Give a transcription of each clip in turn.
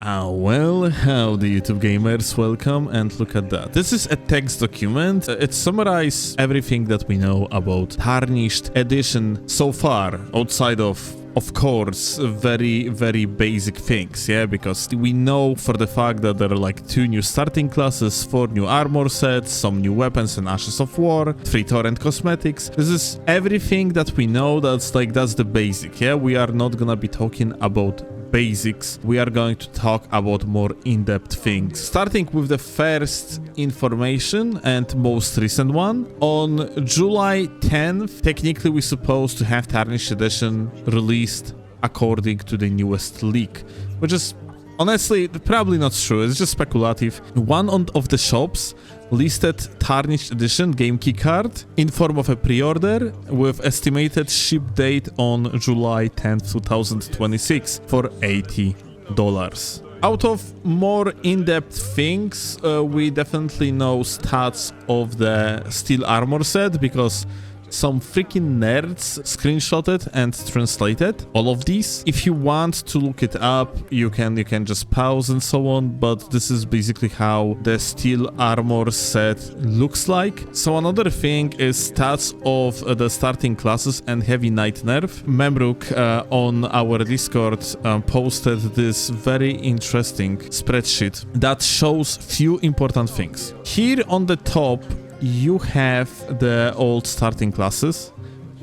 Well, howdy YouTube gamers, welcome, and look at that. This is a text document. It summarizes everything that we know about Tarnished Edition so far, outside of course, very basic things, yeah, because we know for the fact that there are like 2 new starting classes, 4 new armor sets, some new weapons and Ashes of War, 3 torrent cosmetics. This is everything that we know. That's the basic, yeah. We are not gonna be talking about basics. We are going to talk about more in-depth things. Starting with the first information and most recent one. On July 10th, technically we're supposed to have Tarnished Edition released according to the newest leak, which is honestly probably not true. It's just speculative. One of the shops listed Tarnished Edition game keycard in form of a pre-order with estimated ship date on July 10th, 2026 for $80. Out of more in-depth things, we definitely know stats of the steel armor set because some freaking nerds screenshotted and translated all of these. If you want to look it up, you can just pause and so on, but this is basically how the steel armor set looks like. So another thing is stats of the starting classes and heavy knight nerf. Memruk on our Discord posted this very interesting spreadsheet that shows few important things. Here on the top you have the old starting classes,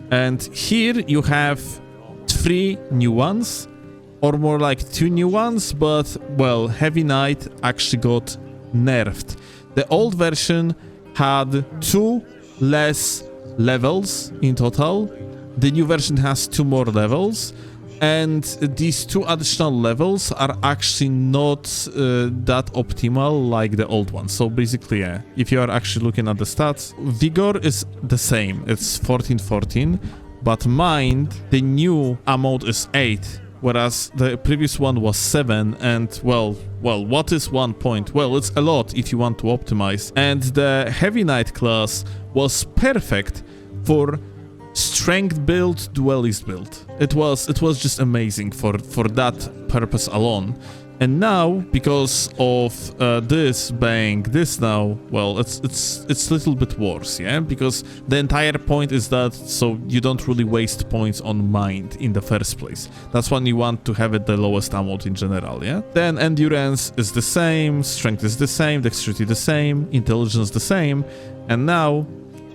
and here you have 3 new ones, or more like 2 new ones, but well, Heavy Knight actually got nerfed. The old version had 2 less levels in total. The new version has 2 more levels, and these 2 additional levels are actually not that optimal like the old one. So basically, yeah, if you are actually looking at the stats, Vigor is the same, it's 14, but Mind, the new amount is 8, whereas the previous one was 7, and well, what is 1 point? Well, it's a lot if you want to optimize. And the Heavy Knight class was perfect for strength build, duelist build. It was just amazing for that purpose alone. And now, because of this now, well, it's a little bit worse, yeah, because the entire point is that so you don't really waste points on mind in the first place. That's when you want to have it the lowest amount in general, yeah. Then endurance is the same, strength is the same, dexterity the same, intelligence the same, and now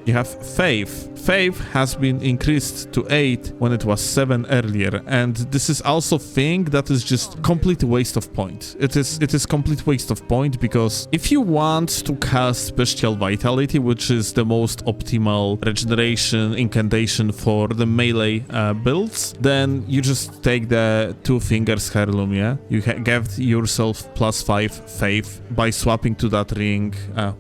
you have Faith. Faith has been increased to 8 when it was 7 earlier, and this is also thing that is just complete waste of point. It is complete waste of point, because if you want to cast Bestial Vitality, which is the most optimal regeneration incantation for the melee builds, then you just take the 2 fingers heirloom, yeah? You give yourself +5 Faith by swapping to that ring,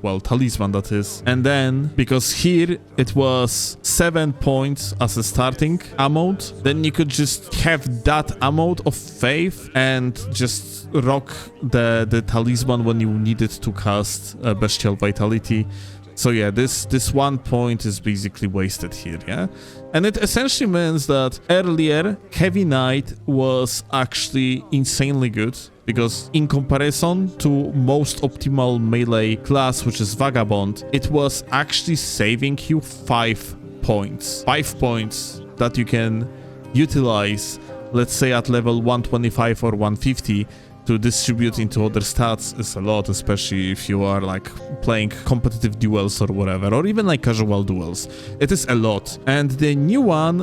well, talisman that is, and then, because here it was 7 points as a starting amount, then you could just have that amount of Faith and just rock the talisman when you needed to cast Bestial Vitality. So yeah, this 1 point is basically wasted here, yeah? And it essentially means that earlier Heavy Knight was actually insanely good, because in comparison to most optimal melee class, which is Vagabond, it was actually saving you 5 points. 5 points that you can utilize, let's say at level 125 or 150, to distribute into other stats is a lot, especially if you are like playing competitive duels or whatever, or even like casual duels. It is a lot. And the new one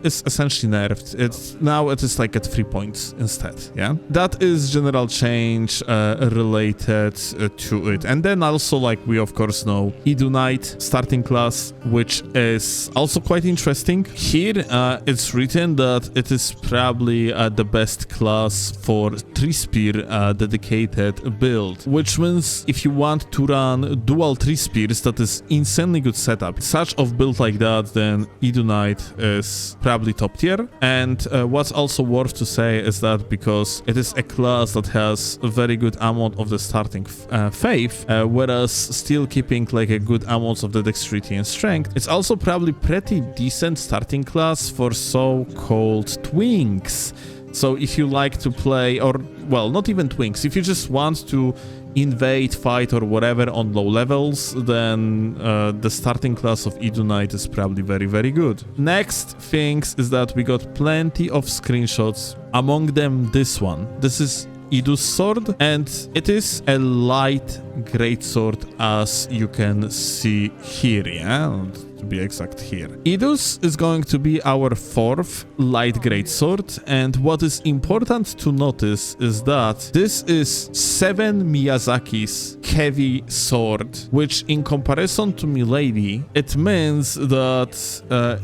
is essentially nerfed. It is like at 3 points instead, yeah? That is general change related to it. And then also, like, we of course know Idus Knight starting class, which is also quite interesting. Here it's written that it is probably the best class for 3-spear dedicated build, which means if you want to run dual 3 spears, that is insanely good setup. Such of build like that, then Idus Knight is probably top tier. And what's also worth to say is that because it is a class that has a very good amount of the starting Faith, whereas still keeping like a good amount of the dexterity and strength, it's also probably pretty decent starting class for so-called twinks. So if you like to play, or well, not even twinks. If you just want to invade, fight, or whatever on low levels, then the starting class of Idus Knight is probably very, very good. Next things is that we got plenty of screenshots, among them this one. This is Idus sword, and it is a light greatsword, as you can see here, yeah? To be exact here. Idus is going to be our 4th light greatsword, and what is important to notice is that this is 7 Miyazaki's heavy sword, which in comparison to Milady, it means that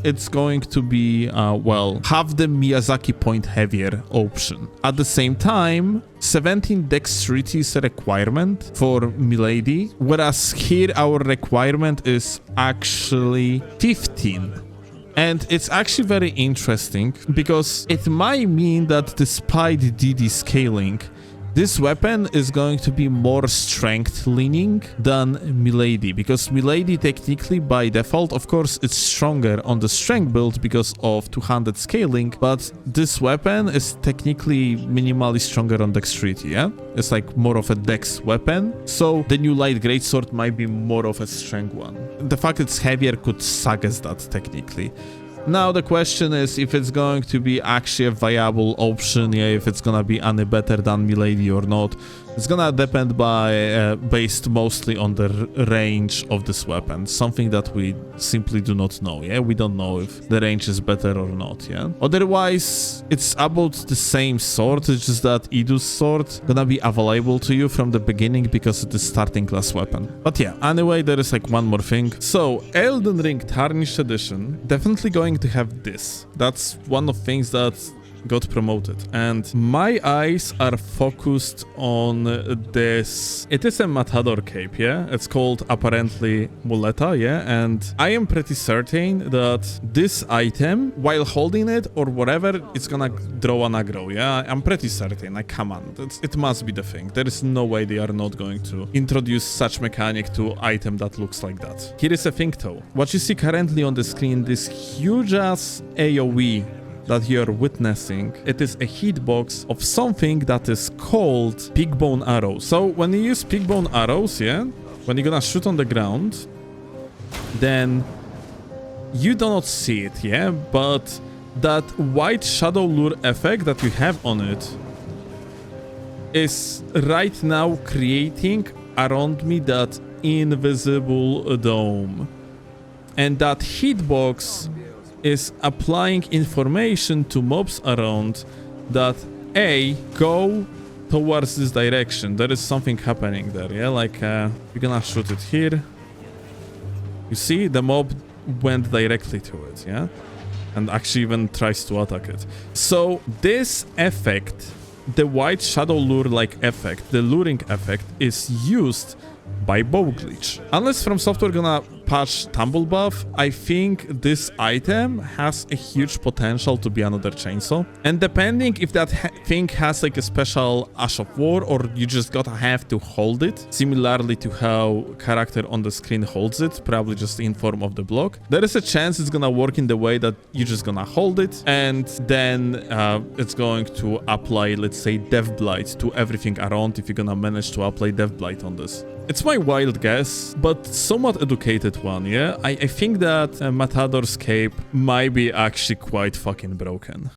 it's going to be, well, half the Miyazaki point heavier option. At the same time, 17 dexterity is a requirement for Milady, whereas here our requirement is actually 15. And it's actually very interesting because it might mean that despite DD scaling, this weapon is going to be more strength leaning than Milady, because Milady technically by default, of course, it's stronger on the strength build because of 200 scaling, but this weapon is technically minimally stronger on dexterity, yeah? It's like more of a dex weapon, so the new light greatsword might be more of a strength one. The fact it's heavier could suck as that technically. Now the question is if it's going to be actually a viable option, yeah, if it's gonna be any better than Milady or not. It's gonna depend based mostly on the range of this weapon, something that we simply do not know, yeah? We don't know if the range is better or not, yeah? Otherwise, it's about the same sword, it's just that Idus sword gonna be available to you from the beginning because it is starting class weapon. But yeah, anyway, there is like one more thing. So, Elden Ring Tarnished Edition, definitely going to have this. That's one of the things that got promoted, and my eyes are focused on this. It is a Matador cape, yeah? It's called apparently Muleta, yeah? And I am pretty certain that this item, while holding it or whatever, it's gonna draw an aggro, yeah? I'm pretty certain, like, come on, it must be the thing. There is no way they are not going to introduce such mechanic to item that looks like that. Here is a thing though. What you see currently on the screen, this huge ass AoE that you're witnessing, it is a hitbox of something that is called pig bone arrow. So when you use pig bone arrows, yeah, when you're gonna shoot on the ground, then you do not see it, yeah, but that white shadow lure effect that you have on it is right now creating around me that invisible dome, and that hitbox is applying information to mobs around that go towards this direction. There is something happening there, yeah? Like, you're gonna shoot it here. You see, the mob went directly to it, yeah? And actually even tries to attack it. So this effect, the white shadow lure-like effect, the luring effect, is used by bow glitch. Unless From Software gonna patch tumble buff, I think this item has a huge potential to be another chainsaw. And depending if that thing has like a special Ash of War, or you just gotta have to hold it, similarly to how character on the screen holds it, probably just in form of the block, there is a chance it's gonna work in the way that you're just gonna hold it, and then it's going to apply, let's say, Death Blight to everything around if you're gonna manage to apply Death Blight on this. It's my wild guess, but somewhat educated one, yeah? I think that Matador's cape might be actually quite fucking broken.